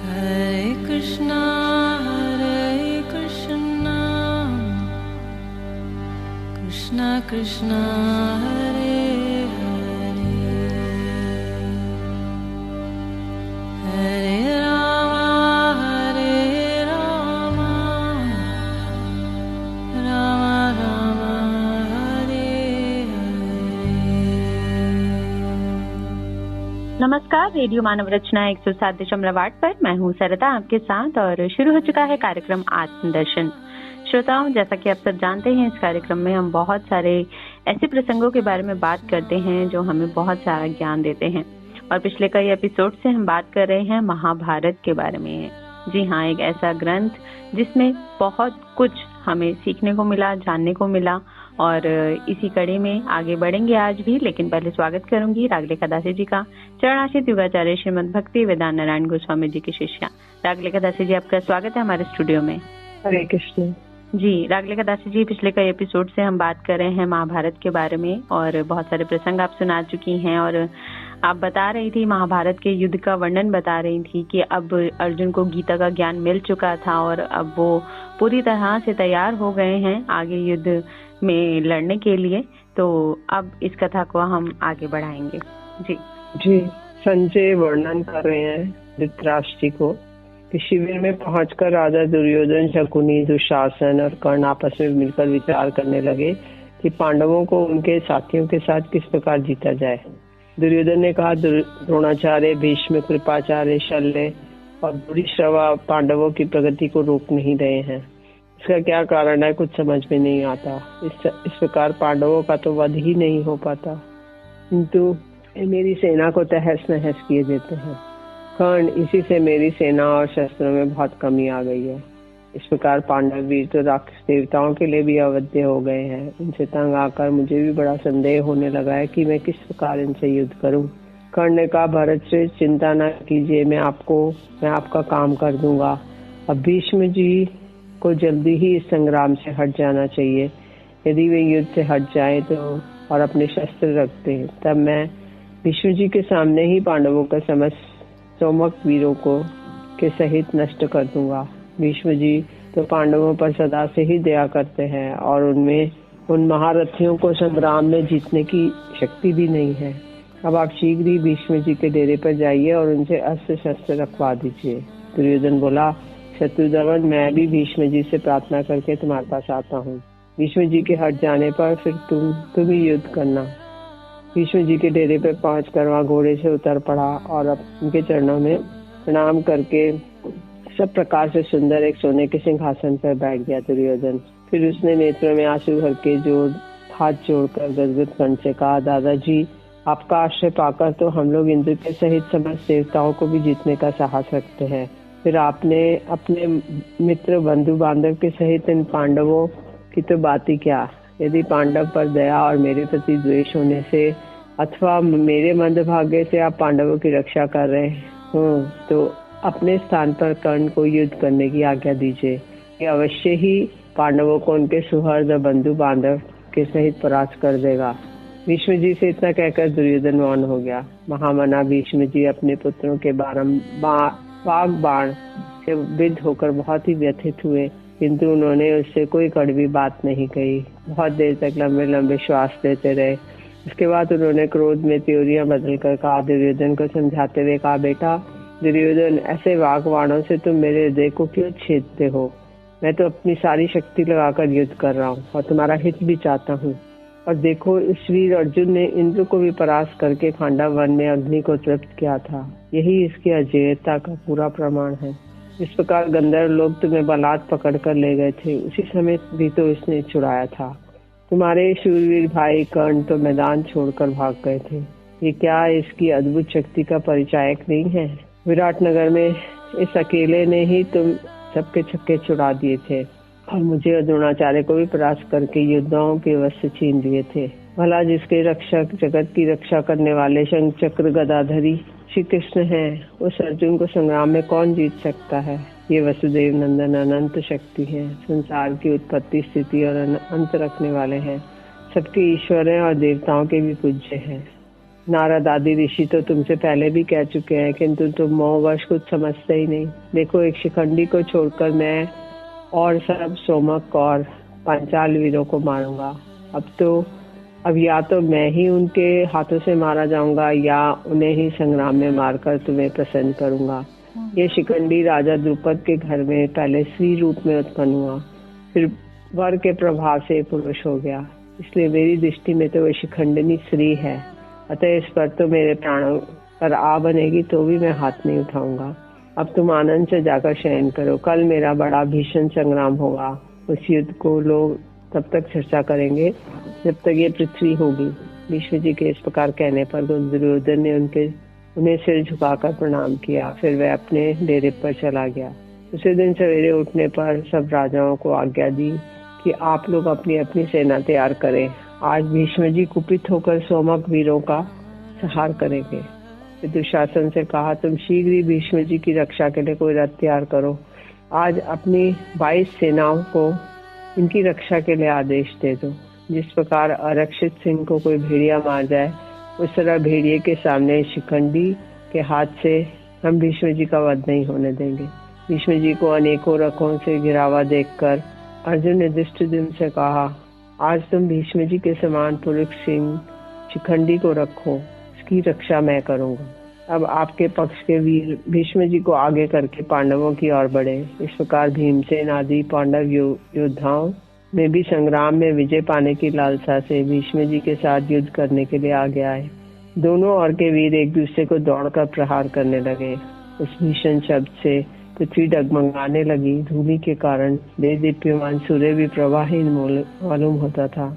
Hare Krishna, Krishna Krishna, Hare Hare, Hare Rama, Rama Rama, Hare Hare। नमस्कार, radio मानव रचना 107.8 पर मैं हूँ सरता आपके साथ और शुरू हो चुका है कार्यक्रम आत्मदर्शन। श्रोताओं, जैसा कि आप सब जानते हैं, इस कार्यक्रम में हम बहुत सारे ऐसे प्रसंगों के बारे में बात करते हैं जो हमें बहुत सारा ज्ञान देते हैं। और पिछले कई एपिसोड से हम बात कर रहे हैं महाभारत के बारे में। जी हाँ, एक ऐसा ग्रंथ जिसमें बहुत कुछ हमें सीखने को मिला, जानने को मिला। और इसी कड़ी में आगे बढ़ेंगे आज भी, लेकिन पहले स्वागत करूंगी रागलेखा दासी जी का, चरणाश्रित युगाचार्य श्रीमद भक्ति वेदांत नारायण गोस्वामी जी की शिष्या रागलेखा दासी जी। आपका स्वागत है हमारे स्टूडियो में। हरे कृष्ण जी। रागलेखा दासी जी, पिछले कई एपिसोड से हम बात कर रहे हैं महाभारत के बारे में और बहुत सारे प्रसंग आप सुना चुकी हैं। और आप बता रही थी, महाभारत के युद्ध का वर्णन बता रही थी कि अब अर्जुन को गीता का ज्ञान मिल चुका था और अब वो पूरी तरह से तैयार हो गए हैं आगे युद्ध में लड़ने के लिए। तो अब इस कथा को हम आगे बढ़ाएंगे। जी जी। संजय वर्णन कर रहे हैं धृतराष्ट्र जी को कि शिविर में पहुंचकर राजा दुर्योधन, शकुनी, दुशासन और कर्ण आपस में मिलकर विचार करने लगे कि पांडवों को उनके साथियों के साथ किस प्रकार जीता जाए। दुर्योधन ने कहा, द्रोणाचार्य, भीष्म, कृपाचार्य, शल्य और भूरिश्रवा पांडवों की प्रगति को रोक नहीं रहे हैं। इसका क्या कारण है, कुछ समझ में नहीं आता। इस प्रकार पांडवों का तो वध ही नहीं हो पाता, किंतु मेरी सेना को तहस नहस किए देते हैं। कर्ण, इसी से मेरी सेना और शस्त्रों में बहुत कमी आ गई है। इस प्रकार पांडव वीर तो राक्षस देवताओं के लिए भी अवध्य हो गए हैं। इनसे तंग आकर मुझे भी बड़ा संदेह होने लगा है कि मैं किस प्रकार इनसे युद्ध करूं। कर्ण ने कहा, भरत से चिंता न कीजिए, मैं आपका काम कर दूंगा। अब भीष्म जी को जल्दी ही इस संग्राम से हट जाना चाहिए। यदि वे युद्ध से हट जाए तो और अपने शस्त्र रखते हैं, तब मैं भीष्म जी के सामने ही पांडवों का समस्त सोमक वीरों को के सहित नष्ट कर दूंगा। भीष्म जी तो पांडवों पर सदा से ही दया करते हैं और उनमें उन महारथियों को संग्राम में जीतने की शक्ति भी नहीं है। अब आप शीघ्र ही भीष्म जी के डेरे पर जाइए और उनसे अस्त्र शस्त्र रखवा दीजिए। दुर्योधन बोला, शत्रुदमन, मैं भी भीष्म जी से प्रार्थना करके तुम्हारे पास आता हूँ। भीष्म जी के हट जाने पर फिर तुम ही युद्ध करना। भीष्म जी के डेरे पर पहुंचकर वहां घोड़े से उतर पड़ा और उनके चरणों में प्रणाम करके सब प्रकार से सुंदर एक सोने के सिंहासन पर बैठ गया दुर्योधन। फिर उसने नेत्रों में आंसू भर के हाथ जोड़कर गदगद कंठ से कहा, दादाजी, आपका आश्रय पाकर तो हम लोग इंद्र के सहित समस्त देवताओं को भी जीतने का साहस रखते हैं। फिर आपने अपने मित्र, बंधु बांधव के सहित इन पांडवों की तो बात ही क्या। यदि पांडव पर दया और मेरे प्रति द्वेष होने से अथवा मेरे मंदभाग्य से आप पांडवों की रक्षा कर रहे हो तो अपने स्थान पर कर्ण को युद्ध करने की आज्ञा दीजिए। ये अवश्य ही पांडवों को उनके सुहृद बंधु बांधव के सहित परास्त कर देगा। भीष्म जी से इतना कहकर दुर्योधन मौन हो गया। महामना भीष्म जी अपने पुत्रों के वाग बाण से विद्ध होकर बहुत ही व्यथित हुए, किंतु उन्होंने उससे कोई कड़वी बात नहीं कही। बहुत देर तक लंबे लंबे श्वास लेते रहे। उसके बाद उन्होंने क्रोध में त्योरियां बदलकर कहा, दुर्योधन को समझाते हुए कहा, बेटा दुर्योधन, ऐसे वाग बाणों से तुम मेरे हृदय को क्यों छेदते हो? मैं तो अपनी सारी शक्ति लगाकर युद्ध कर रहा हूँ और तुम्हारा हित भी चाहता हूँ। और देखो, इस वीर अर्जुन ने इंद्र को भी परास्त करके खांडव वन में अग्नि को तृप्त किया था। यही इसकी अजेयता का पूरा प्रमाण है। इस प्रकार गंधर्व लोग तुम्हें बलात् पकड़ कर ले गए थे, उसी समय भी तो इसने छुड़ाया था। तुम्हारे शूरवीर भाई कर्ण तो मैदान छोड़कर भाग गए थे। ये क्या इसकी अद्भुत शक्ति का परिचायक नहीं है? विराट नगर में इस अकेले ने ही तुम सबके छक्के छुड़ा दिए थे और मुझे और द्रोणाचार्य को भी परास्त करके योद्धाओं के वश छीन लिए थे। भला जिसके रक्षक, जगत की रक्षा करने वाले शंख चक्र गदाधरी श्री कृष्ण हैं, उस अर्जुन को संग्राम में कौन जीत सकता है? ये वसुदेव नंदन अनंत शक्ति है, संसार की उत्पत्ति, स्थिति और अंत रखने वाले हैं, सबके ईश्वर हैं और देवताओं के भी पूज्य हैं। नारद आदि ऋषि तो तुमसे पहले भी कह चुके हैं, किंतु तुम मोहवश कुछ समझते ही नहीं। देखो, एक शिखंडी को छोड़कर मैं और सब सोमक और पांचाल वीरों को मारूंगा। अब या तो मैं ही उनके हाथों से मारा जाऊंगा या उन्हें ही संग्राम में मारकर तुम्हें प्रसन्न करूंगा। ये शिखंडी राजा द्रुपद के घर में पहले स्त्री रूप में उत्पन्न हुआ, फिर वर के प्रभाव से पुरुष हो गया, इसलिए मेरी दृष्टि में तो वह शिखंडनी स्त्री है। अतः इस पर तो मेरे प्राणों पर आ बनेगी तो भी मैं हाथ नहीं उठाऊंगा। अब तुम आनंद से जाकर शयन करो। कल मेरा बड़ा भीषण संग्राम होगा। उस युद्ध को लोग तब तक चर्चा करेंगे जब तक ये पृथ्वी होगी। भीष्म जी के इस प्रकार कहने पर दुर्योधन ने उन्हें सिर झुकाकर प्रणाम किया। फिर वह अपने डेरे पर चला गया। उसी दिन सवेरे उठने पर सब राजाओं को आज्ञा दी कि आप लोग अपनी अपनी सेना तैयार करें। आज भीष्म जी कुपित होकर सोमक वीरों का संहार करेंगे। दुशासन से कहा, तुम शीघ्र ही भीष्म जी की रक्षा के लिए कोई रथ तैयार करो। आज अपनी 22 सेनाओं को इनकी रक्षा के लिए आदेश दे दो। जिस प्रकार आरक्षित सिंह को कोई भेड़िया मार जाए, उस तरह भेड़िए के सामने शिखंडी के हाथ से हम भीष्म जी का वध नहीं होने देंगे। भीष्म जी को अनेकों रथों से घिरावा देखकर अर्जुन ने दुष्टद्युम्न से कहा, आज तुम भीष्म जी के समान पुरुष सिंह शिखंडी को रखो, इसकी रक्षा मैं करूंगा। अब आपके पक्ष के वीर भीष्म जी को आगे करके पांडवों की ओर बढ़े। इस प्रकार भीमसेन आदि पांडव योद्धाओं में भी संग्राम में विजय पाने की लालसा से भीष्म जी के साथ युद्ध करने के लिए आगे आए। दोनों ओर के वीर एक दूसरे को दौड़कर प्रहार करने लगे। उस भीषण शब्द से पृथ्वी डगमगाने लगी। धूलि के कारण दीप्यमान सूर्य भी प्रवाहीन मालूम होता था।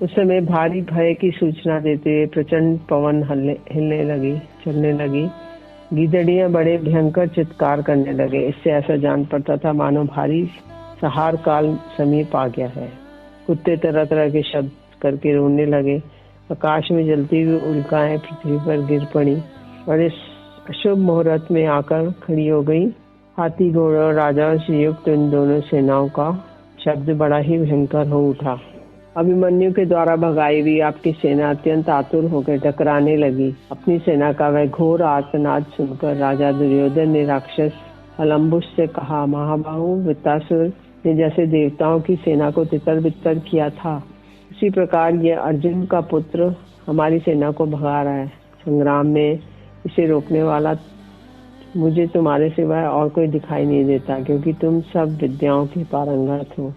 उस समय भारी भय की सूचना देते हुए प्रचंड पवन हिलने लगी, चलने लगी। गीदड़ियां बड़े भयंकर चित्कार करने लगे। इससे ऐसा जान पड़ता था मानो भारी संहार काल समीप आ गया है। कुत्ते तरह तरह के शब्द करके रोने लगे। आकाश में जलती हुई उल्काएं पृथ्वी पर गिर पड़ी और इस अशुभ मुहूर्त में आकर खड़ी हो गई। हाथी घोड़े और राजाओं से युक्त इन दोनों सेनाओं का शब्द बड़ा ही भयंकर हो उठा। अभिमन्यु के द्वारा भगाई हुई आपकी सेना अत्यंत आतुर होकर टकराने लगी। अपनी सेना का वह घोर आर्तनाद सुनकर राजा दुर्योधन ने राक्षस हलम्बुस से कहा, महाबाहु, वृत्तासुर ने जैसे देवताओं की सेना को तितर बितर किया था, उसी प्रकार यह अर्जुन का पुत्र हमारी सेना को भगा रहा है। संग्राम में इसे रोकने वाला मुझे तुम्हारे सिवाय और कोई दिखाई नहीं देता, क्योंकि तुम सब विद्याओं के पारंगत हो।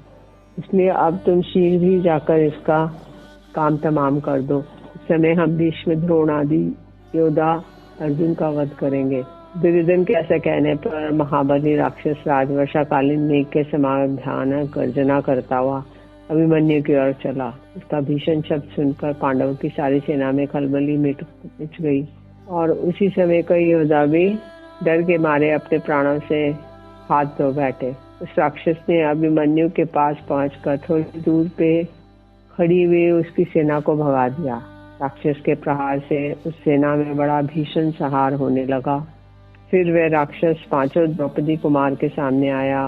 इसलिए अब तुम शीघ्र ही जाकर इसका काम तमाम कर दो। इस समय हम भीष्म, द्रोण आदि योद्धा अर्जुन का वध करेंगे। दुर्योधन के ऐसा कहने पर महाबली राक्षस राज वर्षाकालीन मेघ के समान भयानक गर्जना करता हुआ अभिमन्यु की ओर चला। उसका भीषण शब्द सुनकर पांडवों की सारी सेना में खलबली मच गई और उसी समय कई योद्धा भी डर के मारे अपने प्राणों से हाथ धो बैठे। उस राक्षस ने अभिमन्यु के पास पहुंचकर थोड़ी दूर पे खड़ी हुई उसकी सेना को भगा दिया। राक्षस के प्रहार से उस सेना में बड़ा भीषण संहार होने लगा। फिर वह राक्षस पांचों द्रौपदी कुमार के सामने आया।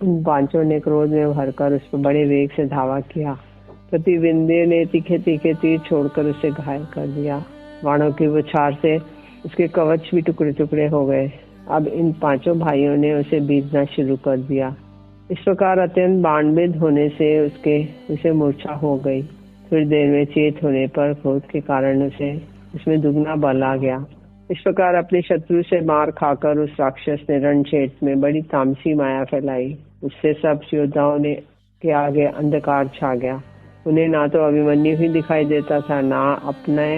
उन पांचों ने क्रोध में भरकर उस पर बड़े वेग से धावा किया। प्रतिविंध्य ने तीखे तीखे तीर छोड़कर उसे घायल कर दिया। बाणों की बौछार से उसके कवच भी टुकड़े टुकड़े हो गए। अब इन पांचों भाइयों ने उसे बीतना शुरू कर दिया। इस प्रकार अत्यंत बाणबिद होने से उसे मूर्छा हो गई। थोड़ी देर में चेत होने पर क्रोध के कारण उसमें दुगना बल आ गया। इस प्रकार अपने शत्रु से मार खाकर उस राक्षस ने रण क्षेत्र में बड़ी तामसी माया फैलाई। उससे सब योद्धाओं ने के आगे अंधकार छा गया। उन्हें ना तो अभिमन्यु ही दिखाई देता था, ना अपने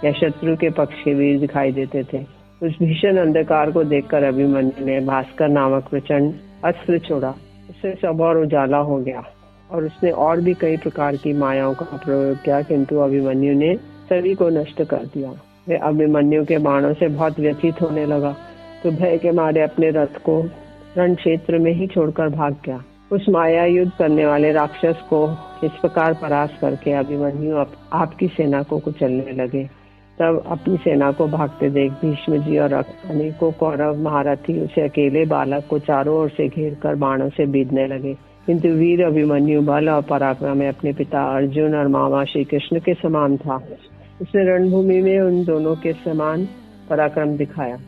या शत्रु के पक्ष के वीर दिखाई देते थे। उस भीषण अंधकार को देखकर अभिमन्यु ने भास्कर नामक प्रचंड अस्त्र छोड़ा। उससे सब और उजाला हो गया और उसने और भी कई प्रकार की मायाओं का प्रयोग किया, किंतु अभिमन्यु ने सभी को नष्ट कर दिया। वह अभिमन्यु के बाणों से बहुत व्यथित होने लगा तो भय के मारे अपने रथ को रण क्षेत्र में ही छोड़कर भाग गया। उस माया युद्ध करने वाले राक्षस को इस प्रकार परास्त करके अभिमन्यु आपकी सेना को कुचलने लगे। तब अपनी सेना को भागते देख भीष्म जी और अनेकों कौरव महारथी उसे अकेले बालक को चारों ओर से घेरकर बाणों से बीधने लगे। किंतु वीर अभिमन्यु बल और पराक्रम में अपने पिता अर्जुन और मामा श्री कृष्ण के समान था। उसने रणभूमि में उन दोनों के समान पराक्रम दिखाया।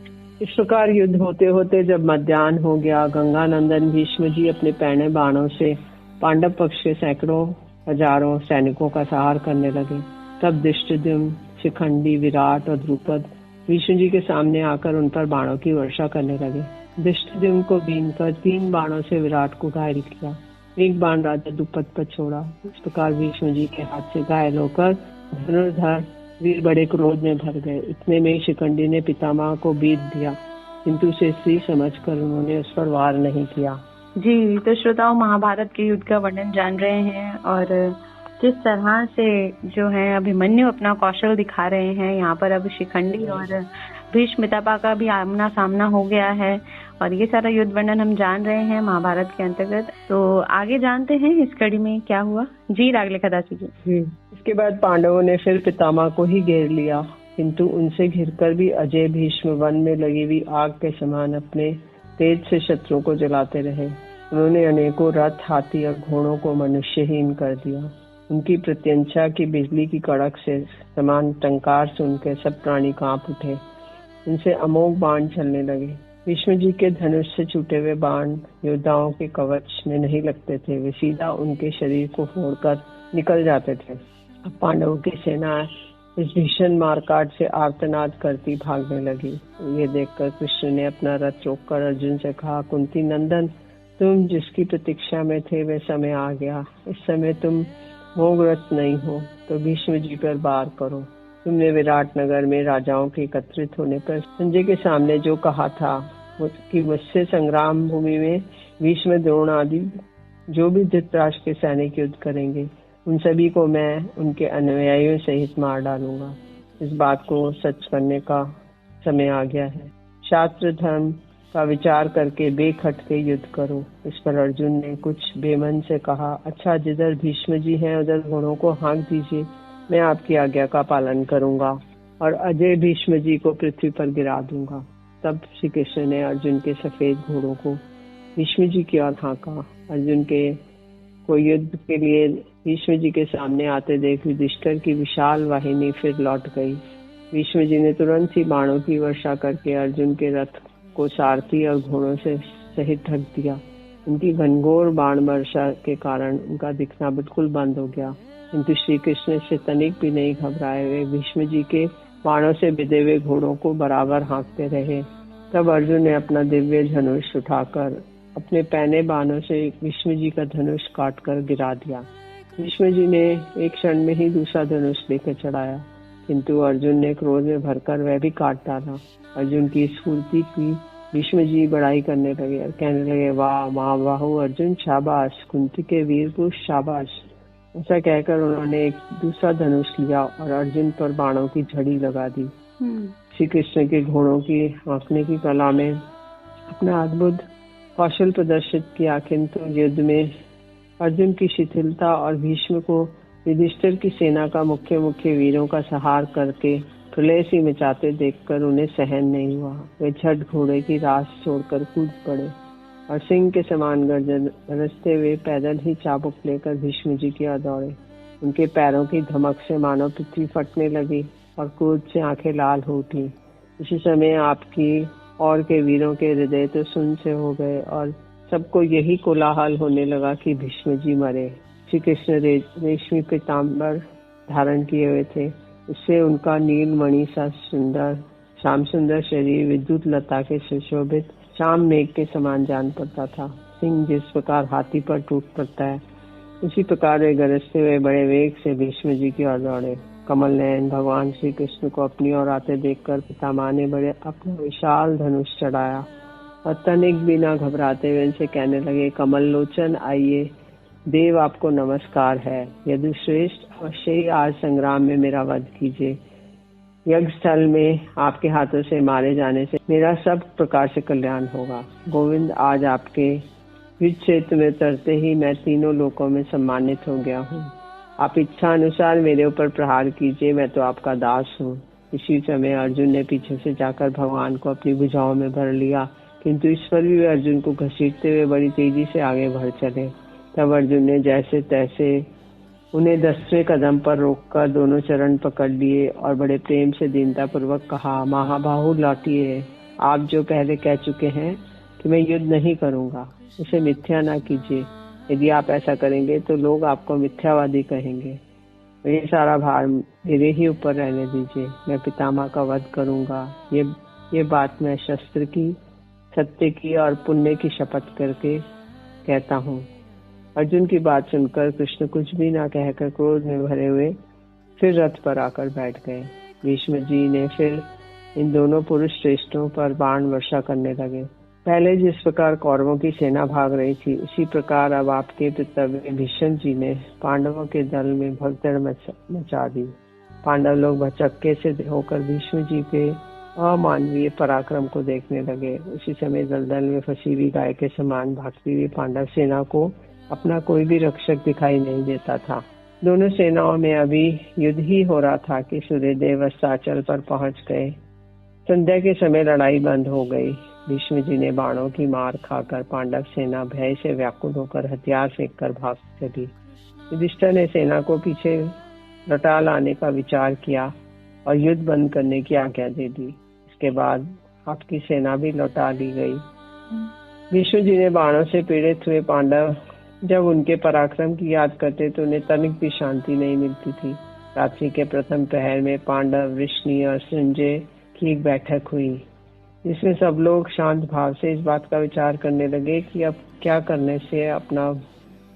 इस प्रकार युद्ध होते होते जब मध्याह्न हो गया, गंगानंदन भीष्म जी अपने पैने बाणों से पांडव पक्ष के सैकड़ों हजारों सैनिकों का संहार करने लगे। तब धृष्टद्युम्न, शिखंडी, विराट और द्रुपद भीष्म जी के सामने आकर उन पर बाणों की वर्षा करने लगे। धृष्टद्युम्न को बीनकर 3 बाणों से विराट को घायल किया। एक बाण राजा द्रुपद पर छोड़ा। इस प्रकार भीष्म जी के हाथ से घायल होकर धनुर्धर वीर बड़े क्रोध में भर गए। इतने में शिखंडी ने पितामह को बीत दिया, किंतु उसे स्त्री समझकर उन्होंने उस पर वार नहीं किया। जी, तो श्रोताओं, महाभारत के युद्ध का वर्णन जान रहे हैं और किस तरह से जो है अभिमन्यु अपना कौशल दिखा रहे हैं। यहाँ पर अब शिखंडी और भीष्म पितामह का भी आमना सामना हो गया है और ये सारा युद्ध वर्णन हम जान रहे हैं महाभारत के अंतर्गत। तो आगे जानते हैं इस कड़ी में क्या हुआ। जी, रागलेखा दासी जी। इसके बाद पांडवों ने फिर पितामह को ही घेर लिया, किंतु उनसे घिरकर भी अजय भीष्म वन में लगी हुई आग के समान अपने तेज से शत्रुओं को जलाते रहे। उन्होंने अनेकों रथ, हाथी और घोड़ों को मनुष्यहीन कर दिया। उनकी प्रत्यंचा की बिजली की कड़क से समान टंकार सुनकर सब प्राणी कांप उठे। उनसे अमोघ बाण चलने लगे। भीष्म जी के धनुष से छूटे हुए बाण योद्धाओं के कवच में नहीं लगते थे, वे सीधा उनके शरीर को फोड़कर निकल जाते थे। अब पांडवों की सेना इस भीषण मारकाट से आर्तनाद करती भागने लगी। ये देखकर कृष्ण ने अपना रथ रोककर अर्जुन से कहा, कुंती नंदन, तुम जिसकी प्रतीक्षा में थे वह समय आ गया। इस समय तुम मोहग्रस्त नहीं हो तो भीष्म जी पर वार करो। तुमने विराट नगर में राजाओं के एकत्रित होने पर संजय के सामने जो कहा था कि मुझसे संग्राम भूमि में भीष्म, द्रोण आदि जो भी धृतराष्ट्र के सैनिक युद्ध करेंगे उन सभी को मैं उनके अनुयायियों सहित मार डालूंगा। इस बात को सच करने का समय आ गया है। शास्त्र धर्म का विचार करके बेखटके युद्ध करो। इस पर अर्जुन ने कुछ बेमन से कहा, अच्छा, जिधर भीष्म जी हैं उधर घोड़ों को हाँक दीजिए, मैं आपकी आज्ञा का पालन करूंगा और अजय भीष्म जी को पृथ्वी पर गिरा दूंगा। तब श्री कृष्ण ने अर्जुन के सफेद घोड़ों को भीष्म जी की ओर हाँका। अर्जुन के को युद्ध के लिए भीष्म जी के सामने आते देख युधिष्ठिर की विशाल वाहिनी फिर लौट गई। भीष्म जी ने तुरंत ही बाणों की वर्षा करके अर्जुन के रथ को सारथी और घोड़ों से सहित ढक दिया। उनकी घनघोर बाण वर्षा के कारण उनका दिखना बिल्कुल बंद हो गया, किंतु श्री कृष्ण से तनिक भी नहीं घबराए। वे भीष्म जी के बाणों से बिधे हुए घोड़ों को बराबर हाँकते रहे। तब अर्जुन ने अपना दिव्य धनुष उठाकर अपने पैने बाणों से भीष्म जी का धनुष काटकर गिरा दिया। भीष्म जी ने एक क्षण में ही दूसरा धनुष लेकर चढ़ाया, किंतु अर्जुन ने क्रोध में भरकर वह भी काट डाला। अर्जुन की स्फूर्ति की भीष्म जी बड़ाई करने लगे और कहने लगे, वाह महाबाहु अर्जुन, शाबाश, कुंती के वीर पुरुष, शाबाश। ऐसा कहकर उन्होंने एक दूसरा धनुष लिया और अर्जुन पर बाणों की झड़ी लगा दी। श्री कृष्ण के घोड़ों की हाँकने की कला में अपना अद्भुत कौशल प्रदर्शित किया, किंतु युद्ध में अर्जुन की शिथिलता और भीष्म को युधिष्ठिर की सेना का मुख्य वीरों का संहार करके प्रलय सी मचाते देखकर उन्हें सहन नहीं हुआ। वे झट घोड़े की रास छोड़कर कूद पड़े और सिंह के समान गर्जन बरसते हुए पैदल ही चाबुक लेकर भीष्म जी की ओर दौड़े। उनके पैरों की धमक से मानो पृथ्वी फटने लगी और क्रोध से आंखें लाल हो उठी। इसी समय आपकी और के वीरों के हृदय तो सुन्न से हो गए और सबको यही कोलाहल होने लगा कि भीष्म जी मरे। श्री कृष्ण रेशमी पीताम्बर धारण किए हुए थे, उससे उनका नीलमणि सा सुंदर श्याम सुंदर शरीर विद्युत लता के सुशोभित शाम मेघ के समान जान पड़ता था। सिंह जिस प्रकार हाथी पर टूट पड़ता है, उसी प्रकार वे गरजते हुए बड़े वेग से भीष्म जी की ओर दौड़े। कमल नयन भगवान श्री कृष्ण को अपनी ओर आते देखकर पितामह ने बड़े अपना विशाल धनुष चढ़ाया और तनिक भी न घबराते हुए उनसे कहने लगे, कमल लोचन, आइए, देव आपको नमस्कार है। यदुश्रेष्ठ, अवश्य ही आज संग्राम में मेरा वध कीजिए। यज्ञ स्थल में आपके हाथों से मारे जाने से मेरा सब प्रकार से कल्याण होगा। गोविंद, आज आपके युद्ध क्षेत्र में उतरते ही मैं तीनों लोकों में सम्मानित हो गया हूँ। आप इच्छा अनुसार मेरे ऊपर प्रहार कीजिए, मैं तो आपका दास हूँ। इसी समय अर्जुन ने पीछे से जाकर भगवान को अपनी भुजाओं में भर लिया, किंतु इस पर भी वे अर्जुन को घसीटते हुए बड़ी तेजी से आगे बढ़ चले। तब अर्जुन ने जैसे तैसे उन्हें 10वें कदम पर रोककर दोनों चरण पकड़ लिए और बड़े प्रेम से दीनता पूर्वक कहा, महाबाहु लौटिए। आप जो पहले कह चुके हैं कि मैं युद्ध नहीं करूंगा, उसे मिथ्या ना कीजिए। यदि आप ऐसा करेंगे तो लोग आपको मिथ्यावादी कहेंगे। ये सारा भार मेरे ही ऊपर रहने दीजिए। मैं पितामह का वध करूंगा। ये बात मैं शस्त्र की, सत्य की और पुण्य की शपथ करके कहता हूँ। अर्जुन की बात सुनकर कृष्ण कुछ भी ना कहकर क्रोध में भरे हुए फिर रथ पर आकर बैठ गए। भीष्म जी ने फिर इन दोनों पुरुष श्रेष्ठों पर बाण वर्षा करने लगे। पहले जिस प्रकार कौरवों की सेना भाग रही थी, उसी प्रकार अब आपके पितृव्य भीष्म जी ने पांडवों के दल में भगदड़ मचा दी। पांडव लोग भचक्के से होकर भीष्म जी के अमानवीय पराक्रम को देखने लगे। उसी समय दलदल में फंसी हुई गाय के समान भागती हुई पांडव सेना को अपना कोई भी रक्षक दिखाई नहीं देता था। दोनों सेनाओं में अभी युद्ध ही हो रहा था कि सूर्यदेव अस्ताचल पर पहुंच गए। संध्या के समय लड़ाई बंद हो गई। भीष्म जी ने बाणों की मार खाकर पांडव सेना भय से व्याकुल होकर हथियार फेंक कर भाग चली। युधिष्ठिर ने सेना को पीछे लौटा लाने का विचार किया और युद्ध बंद करने की आज्ञा दे दी। इसके बाद आपकी सेना भी लौटा ली गई। भीष्म जी ने बाणों से पीड़ित हुए पांडव जब उनके पराक्रम की याद करते तो उन्हें तनिक भी शांति नहीं मिलती थी। रात्रि के प्रथम पहर में पांडव, वृष्णि और संजय की एक बैठक हुई, जिसमें सब लोग शांत भाव से इस बात का विचार करने लगे कि अब क्या करने से अपना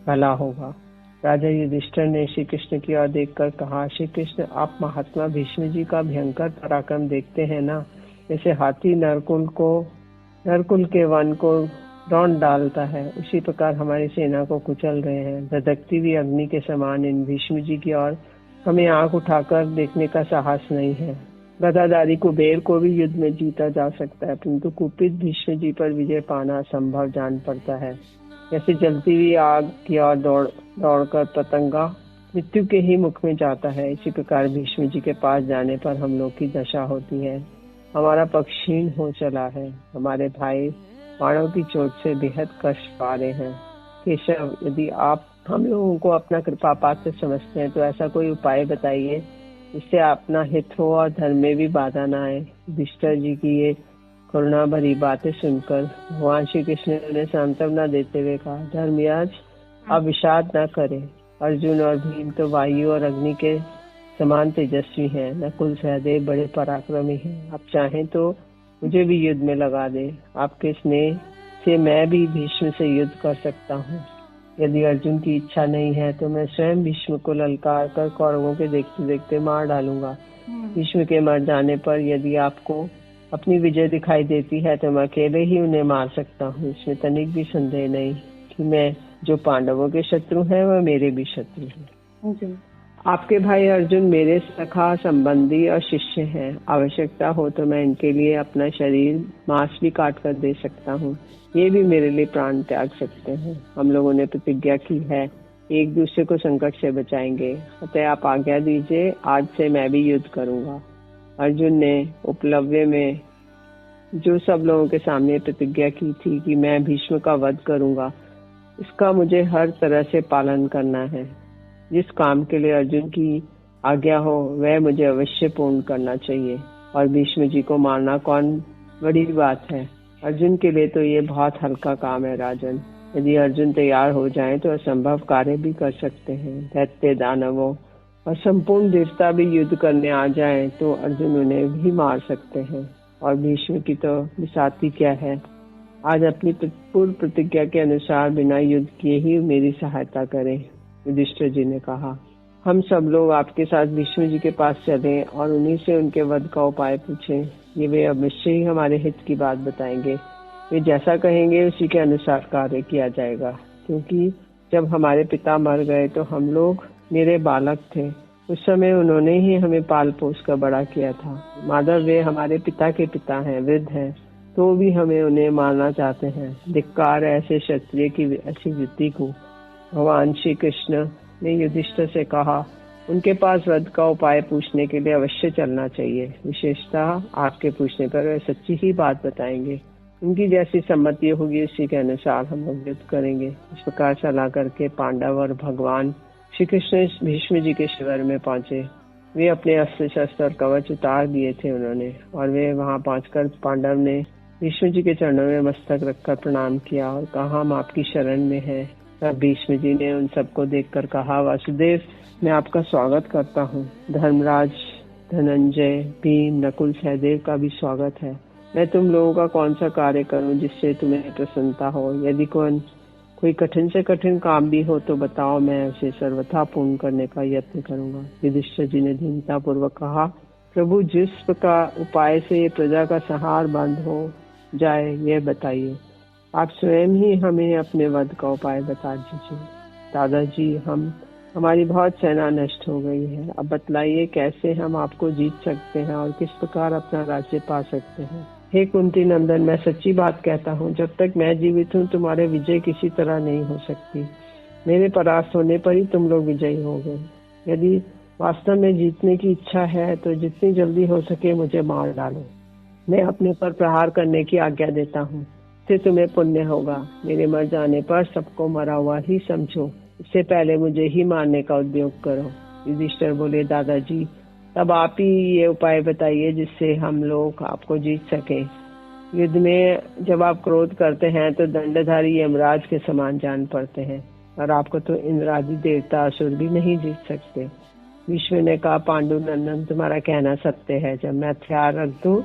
भला होगा। राजा युधिष्ठिर ने श्री कृष्ण की ओर देखकर कहा, श्री कृष्ण, आप महात्मा भीष्म जी का भयंकर पराक्रम देखते हैं ना। जैसे हाथी नरकुल के वन को रौंद डालता है, उसी प्रकार हमारी सेना को कुचल रहे हैं। धधकती हुई अग्नि के समान इन भीष्म जी की ओर हमें आंख उठाकर देखने का साहस नहीं है। गदाधारी कुबेर को भी युद्ध में जीता जा सकता है, परंतु कुपित भीष्म जी पर विजय पाना असंभव जान पड़ता है। जैसे जलती हुई आग की ओर दौड़कर पतंगा मृत्यु के ही मुख में जाता है, इसी प्रकार भीष्म जी के पास जाने पर हम लोग की दशा होती है। हमारा पक्ष क्षीण हो चला है। हमारे भाई बाणों की चोट से बेहद कष्ट पा रहे हैं। केशव, यदि आप हम लोगों को अपना कृपा पात्र समझते हैं तो ऐसा कोई उपाय बताइए जिससे अपना हित हो और धर्म में भी बाधा न आए। युधिष्ठिर जी की ये करुणा भरी बातें सुनकर भगवान श्री कृष्ण ने उन्हें सांत्वना देते हुए कहा, धर्मराज, आप विषाद न करें। अर्जुन और भीम तो वायु और अग्नि के समान तेजस्वी हैं। नकुल, सहदेव बड़े पराक्रमी हैं। आप चाहें तो मुझे भी युद्ध में लगा दे। आपके स्नेह से मैं भी भीष्म से युद्ध कर सकता हूँ। यदि अर्जुन की इच्छा नहीं है तो मैं स्वयं भीष्म को ललकार कर कौरवों के देखते देखते मार डालूंगा। भीष्म के मर जाने पर यदि आपको अपनी विजय दिखाई देती है तो मैं अकेले ही उन्हें मार सकता हूँ। इसमें तनिक भी संदेह नहीं कि मैं जो पांडवों के शत्रु हैं वह मेरे भी शत्रु हैं। आपके भाई अर्जुन मेरे सखा, संबंधी और शिष्य हैं। आवश्यकता हो तो मैं इनके लिए अपना शरीर मांस भी काट कर दे सकता हूँ। ये भी मेरे लिए प्राण त्याग सकते हैं। हम लोगों ने प्रतिज्ञा की है, एक दूसरे को संकट से बचाएंगे। अतः आप आज्ञा दीजिए, आज से मैं भी युद्ध करूंगा। अर्जुन ने उपलब्ध में जो सब लोगों के सामने प्रतिज्ञा की थी कि मैं भीष्म का वध करूंगा, इसका मुझे हर तरह से पालन करना है। जिस काम के लिए अर्जुन की आज्ञा हो वह मुझे अवश्य पूर्ण करना चाहिए। और भीष्म जी को मारना कौन बड़ी बात है। अर्जुन के लिए तो ये बहुत हल्का काम है राजन। यदि अर्जुन तैयार हो जाएं तो असंभव कार्य भी कर सकते हैं। दैत्य, दानवों और संपूर्ण देवता भी युद्ध करने आ जाएं तो अर्जुन उन्हें भी मार सकते हैं। और भीष्म की तो निशाती क्या है। आज अपनी पूर्व प्रतिज्ञा के अनुसार बिना युद्ध किए ही मेरी सहायता करें। युधिष्ठिर जी ने कहा, हम सब लोग आपके साथ भीष्म जी के पास चलें और उन्हीं से उनके वध का उपाय पूछें। ये वे अवश्य ही हमारे हित की बात बताएंगे। वे जैसा कहेंगे उसी के अनुसार कार्य किया जाएगा। क्योंकि जब हमारे पिता मर गए तो हम लोग मेरे बालक थे। उस समय उन्होंने ही हमें पाल पोस कर बड़ा किया था। माधव, वे हमारे पिता के पिता हैं, वृद्ध हैं, तो भी हमें उन्हें मारना चाहते हैं। धिक्कार ऐसे क्षत्रिय की ऐसी वृत्ति को। भगवान श्री कृष्ण ने युधिष्ठिर से कहा, उनके पास वध का उपाय पूछने के लिए अवश्य चलना चाहिए। विशेषतः आपके पूछने पर वे सच्ची ही बात बताएंगे। उनकी जैसी सम्मति होगी उसी के अनुसार हम लोग युद्ध करेंगे। इस प्रकार सलाह करके पांडव और भगवान श्री कृष्ण भीष्म जी के शिविर में पहुंचे। वे अपने अस्त्र शस्त्र और कवच उतार दिए थे उन्होंने, और वे वहां पहुंचकर पांडव ने भीष्म जी के चरणों में मस्तक रखकर प्रणाम किया और कहा, हम आपकी शरण में हैं। तब भीष्म जी ने उन सबको देखकर कहा, वासुदेव, मैं आपका स्वागत करता हूँ। धर्मराज, धनंजय, भीम, नकुल, सहदेव का भी स्वागत है। मैं तुम लोगों का कौन सा कार्य करूं जिससे तुम्हें प्रसन्नता हो? यदि कोई कठिन से कठिन काम भी हो तो बताओ, मैं उसे सर्वथा पूर्ण करने का यत्न करूंगा। युधिष्ठिर जी ने दीनता पूर्वक कहा, प्रभु, जिस प्रकार उपाय से प्रजा का संहार बंद हो जाए यह बताइए। आप स्वयं ही हमें अपने वध का उपाय बता दीजिए। दादाजी, हमारी बहुत सेना नष्ट हो गई है। अब बतलाइए कैसे हम आपको जीत सकते हैं और किस प्रकार अपना राज्य पा सकते हैं। हे कुंती नंदन, मैं सच्ची बात कहता हूँ, जब तक मैं जीवित हूँ तुम्हारे विजय किसी तरह नहीं हो सकती। मेरे परास्त होने पर ही तुम लोग विजयी होगे। यदि वास्तव में जीतने की इच्छा है तो जितनी जल्दी हो सके मुझे मार डालो। मैं अपने पर प्रहार करने की आज्ञा देता हूँ, इससे तुम्हें पुण्य होगा। मेरे मर जाने पर सबको मरा हुआ ही समझो, इससे पहले मुझे ही मारने का उद्योग करो। युधिष्ठिर बोले, दादाजी, तब आप ही ये उपाय बताइए जिससे हम लोग आपको जीत सके। युद्ध में जब आप क्रोध करते हैं तो दंडधारी यमराज के समान जान पड़ते हैं, और आपको तो इंद्र आदि देवता असुर भी नहीं जीत सकते। विष्णु ने कहा, पांडुनंदन, तुम्हारा कहना सत्य है। जब मैं हथियार रख दूं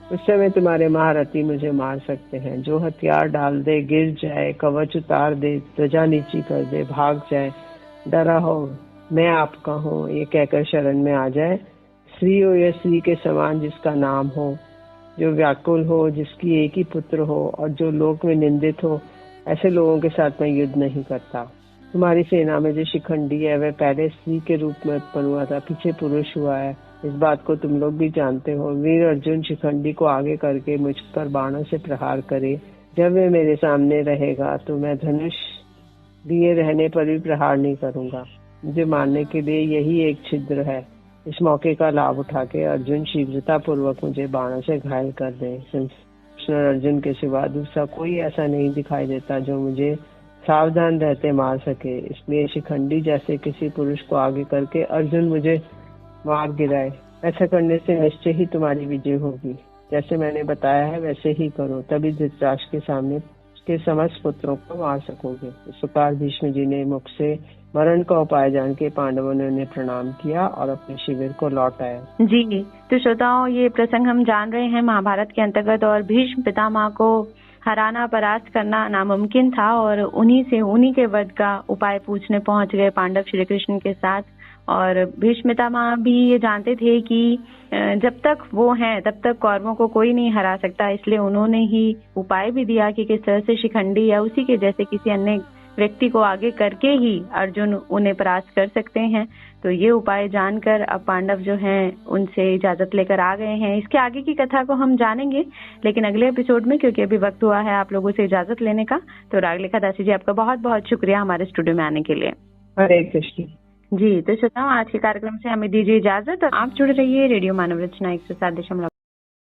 उस समय तुम्हारे महारथी मुझे मार सकते हैं। जो हथियार डाल दे, गिर जाए, कवच उतार दे, ध्वजा नीची कर दे, भाग जाए, डरा हो मैं आपका हूँ ये कहकर शरण में आ जाए। श्री हो या श्री के समान जिसका नाम हो, जो व्याकुल हो, जिसकी एक ही पुत्र हो और जो लोक में निंदित हो, ऐसे लोगों के साथ मैं युद्ध नहीं करता। तुम्हारी सेना में जो शिखंडी है वह पहले स्त्री के रूप में उत्पन्न हुआ था, पीछे पुरुष हुआ है। इस बात को तुम लोग भी जानते हो। वीर अर्जुन शिखंडी को आगे करके मुझ पर बाणों से प्रहार करे। जब वे मेरे सामने रहेगा तो मैं धनुष दिए रहने पर भी प्रहार नहीं करूंगा। मुझे मारने के लिए यही एक छिद्र है। इस मौके का लाभ उठा के अर्जुन शीघ्रता पूर्वक मुझे बाणों से घायल कर दे। कृष्ण अर्जुन के सिवा दूसरा कोई ऐसा नहीं दिखाई देता जो मुझे सावधान रहते मार सके। इसलिए शिखंडी जैसे किसी पुरुष को आगे करके अर्जुन मुझे मार गिराए। ऐसा करने से निश्चय ही तुम्हारी विजय होगी। जैसे मैंने बताया है वैसे ही करो, तभी धृतराष्ट्र के सामने उसके समस्त पुत्रों को मार सकोगे। इस प्रकार भीष्म जी ने मुख से मरण का उपाय जान के पांडवों ने उन्हें प्रणाम किया और अपने शिविर को लौट आए। जी, तो श्रोताओं, ये प्रसंग हम जान रहे हैं महाभारत के अंतर्गत, और भीष्म पितामह को हराना, परास्त करना नामुमकिन था, और उन्हीं के वध का उपाय पूछने पहुंच गए पांडव श्री कृष्ण के साथ। और भीष्म पितामह भी ये जानते थे कि जब तक वो हैं तब तक कौरवों को कोई नहीं हरा सकता, इसलिए उन्होंने ही उपाय भी दिया कि किस तरह से शिखंडी या उसी के जैसे किसी अन्य व्यक्ति को आगे करके ही अर्जुन उन्हें परास्त कर सकते हैं। तो ये उपाय जानकर अब पांडव जो हैं उनसे इजाजत लेकर आ गए हैं। इसके आगे की कथा को हम जानेंगे लेकिन अगले एपिसोड में, क्योंकि अभी वक्त हुआ है आप लोगों से इजाजत लेने का। तो रागलेखा दासी जी, आपका बहुत बहुत शुक्रिया हमारे स्टूडियो में आने के लिए। हरे कृष्ण जी, तो श्रोताओं, आज के कार्यक्रम से हमें दीजिए इजाजत। आप जुड़े रहिए रेडियो मानव रचना 107.8